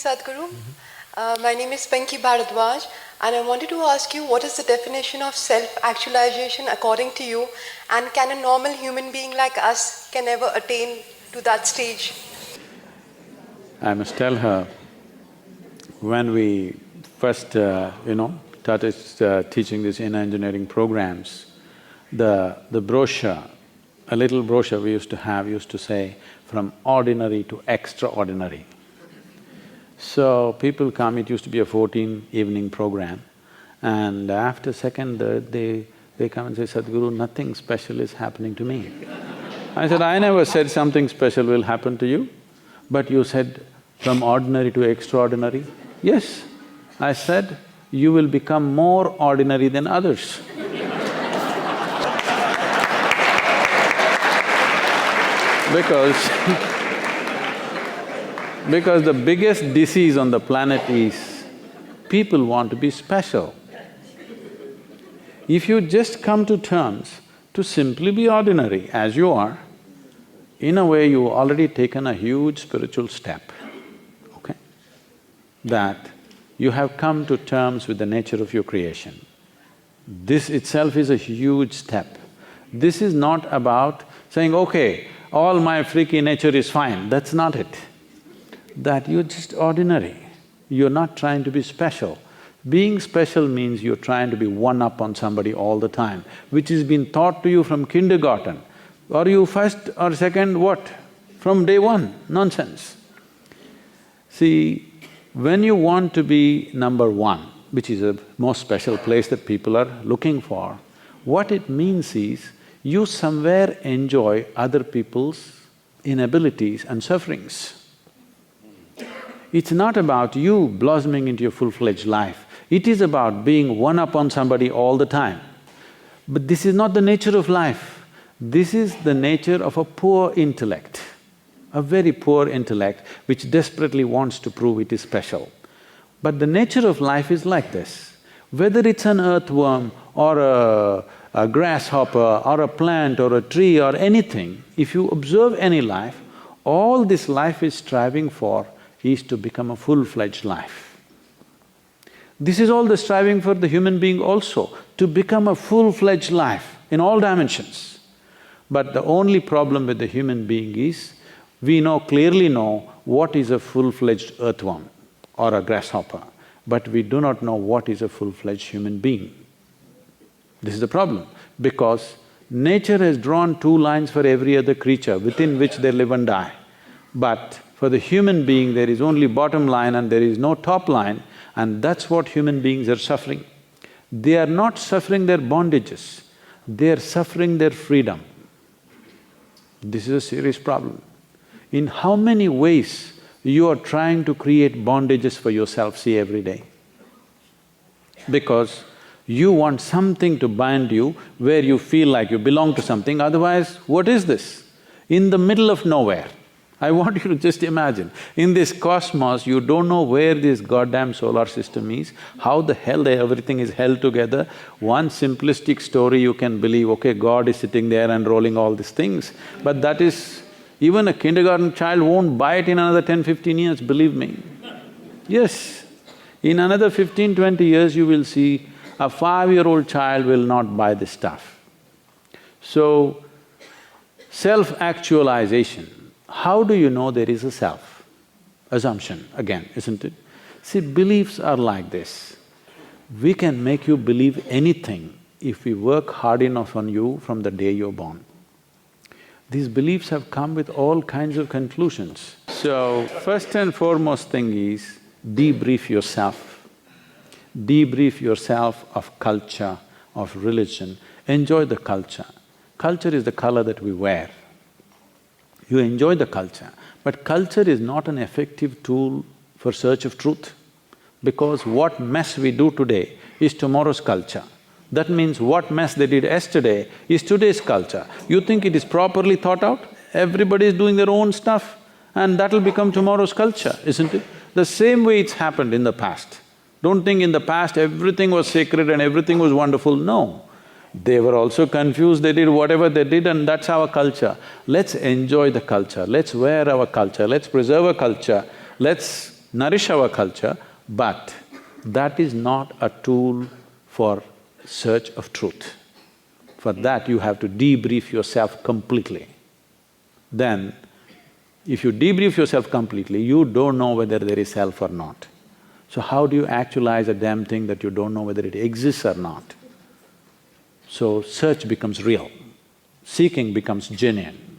Sadhguru. My name is Panki Bharadwaj, and I wanted to ask you, what is the definition of self-actualization according to you, and can a normal human being like us can ever attain to that stage? I must tell her, when we first, started teaching these inner engineering programs, the brochure, a little brochure we used to have used to say, from ordinary to extraordinary. So people come, it used to be a 14-evening program, and after second, third, they come and say, Sadhguru, nothing special is happening to me. I said, I never said something special will happen to you, but you said from ordinary to extraordinary. Yes, I said you will become more ordinary than others. Because the biggest disease on the planet is people want to be special. If you just come to terms to simply be ordinary as you are, in a way you've already taken a huge spiritual step, okay? That you have come to terms with the nature of your creation. This itself is a huge step. This is not about saying, okay, all my freaky nature is fine, that's not it. That you're just ordinary, you're not trying to be special. Being special means you're trying to be one-up on somebody all the time, which has been taught to you from kindergarten. Are you first or second, what? From day one, nonsense. See, when you want to be number one, which is a most special place that people are looking for, what it means is you somewhere enjoy other people's inabilities and sufferings. It's not about you blossoming into your full-fledged life, it is about being one-up on somebody all the time. But this is not the nature of life, this is the nature of a poor intellect, a very poor intellect which desperately wants to prove it is special. But the nature of life is like this, whether it's an earthworm or a grasshopper or a plant or a tree or anything, if you observe any life, all this life is striving for is to become a full-fledged life. This is all the striving for the human being also, to become a full-fledged life in all dimensions. But the only problem with the human being is, we clearly know what is a full-fledged earthworm or a grasshopper, but we do not know what is a full-fledged human being. This is the problem, because nature has drawn two lines for every other creature within which they live and die. But for the human being, there is only bottom line and there is no top line, and that's what human beings are suffering. They are not suffering their bondages, they are suffering their freedom. This is a serious problem. In how many ways you are trying to create bondages for yourself, see, every day? Because you want something to bind you where you feel like you belong to something, otherwise what is this? In the middle of nowhere, I want you to just imagine, in this cosmos, you don't know where this goddamn solar system is, how the hell everything is held together. One simplistic story you can believe, okay, God is sitting there and rolling all these things, but that is… even a kindergarten child won't buy it in another 10-15 years, believe me. Yes, in another 15-20 years you will see a 5-year-old child will not buy this stuff. So, self-actualization, how do you know there is a self? Assumption again, isn't it? See, beliefs are like this. We can make you believe anything if we work hard enough on you from the day you're born. These beliefs have come with all kinds of conclusions. So, first and foremost thing is debrief yourself. Debrief yourself of culture, of religion, enjoy the culture. Culture is the color that we wear. You enjoy the culture, but culture is not an effective tool for search of truth, because what mess we do today is tomorrow's culture. That means what mess they did yesterday is today's culture. You think it is properly thought out? Everybody is doing their own stuff and that'll become tomorrow's culture, isn't it? The same way it's happened in the past. Don't think in the past everything was sacred and everything was wonderful, no. They were also confused, they did whatever they did, and that's our culture. Let's enjoy the culture, let's wear our culture, let's preserve our culture, let's nourish our culture, but that is not a tool for search of truth. For that, you have to debrief yourself completely. Then, if you debrief yourself completely, you don't know whether there is self or not. So how do you actualize a damn thing that you don't know whether it exists or not? So search becomes real, seeking becomes genuine.